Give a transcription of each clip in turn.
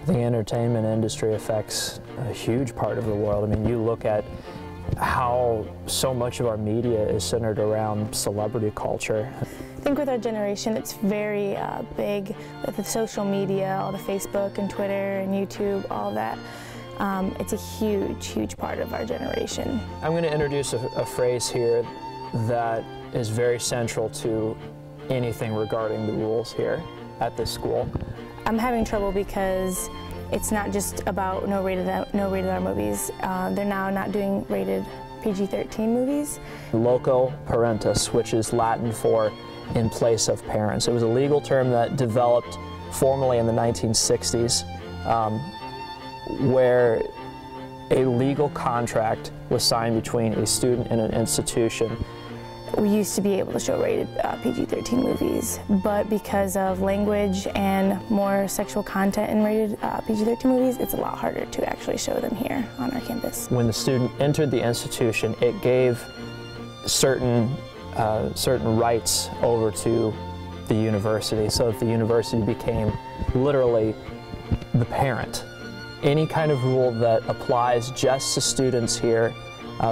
The entertainment industry affects a huge part of the world. I mean, you look at how so much of our media is centered around celebrity culture. I think with our generation, it's very big with the social media, all the Facebook and Twitter and YouTube, all that. It's a huge, huge part of our generation. I'm going to introduce a phrase here that is very central to anything regarding the rules here at this school. I'm having trouble because it's not just about no rated R movies. They're now not doing rated PG-13 movies. Loco parentis, which is Latin for in place of parents. It was a legal term that developed formally in the 1960s, where a legal contract was signed between a student and an institution. We used to be able to show rated PG-13 movies, but because of language and more sexual content in rated PG-13 movies, it's a lot harder to actually show them here on our campus. When the student entered the institution, it gave certain rights over to the university, so that the university became literally the parent. Any kind of rule that applies just to students here,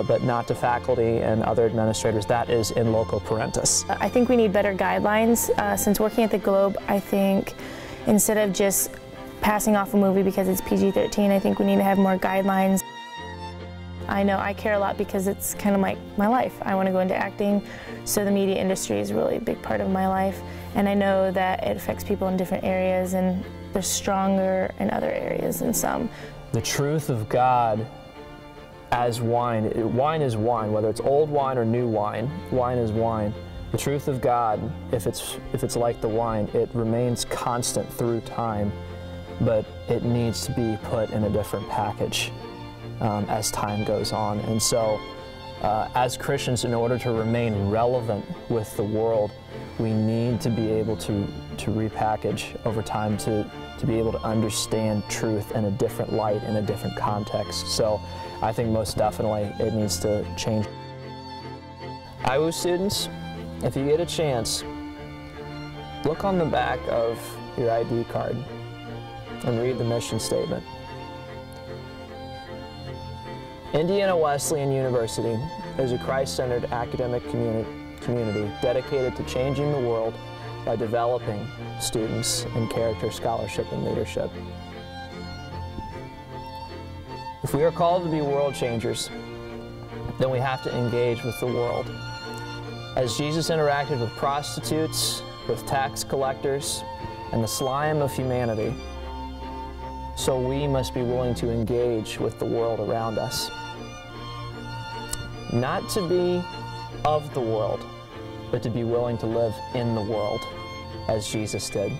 but not to faculty and other administrators, that is in loco parentis. I think we need better guidelines. Since working at the Globe, I think instead of just passing off a movie because it's PG-13, I think we need to have more guidelines. I know I care a lot because it's kind of like my life. I want to go into acting, so the media industry is really a big part of my life. And I know that it affects people in different areas, and they're stronger in other areas than some. The truth of God as wine. Wine is wine, whether it's old wine or new wine. Wine is wine. The truth of God, if it's like the wine, it remains constant through time, but it needs to be put in a different package as time goes on. And so, as Christians, in order to remain relevant with the world, we need to be able to repackage over time to be able to understand truth in a different light, in a different context. So I think most definitely it needs to change. IWU students, if you get a chance, look on the back of your ID card and read the mission statement. Indiana Wesleyan University is a Christ-centered academic community dedicated to changing the world by developing students in character, scholarship, and leadership. If we are called to be world changers, then we have to engage with the world. As Jesus interacted with prostitutes, with tax collectors, and the slime of humanity, so we must be willing to engage with the world around us. Not to be of the world, but to be willing to live in the world as Jesus did.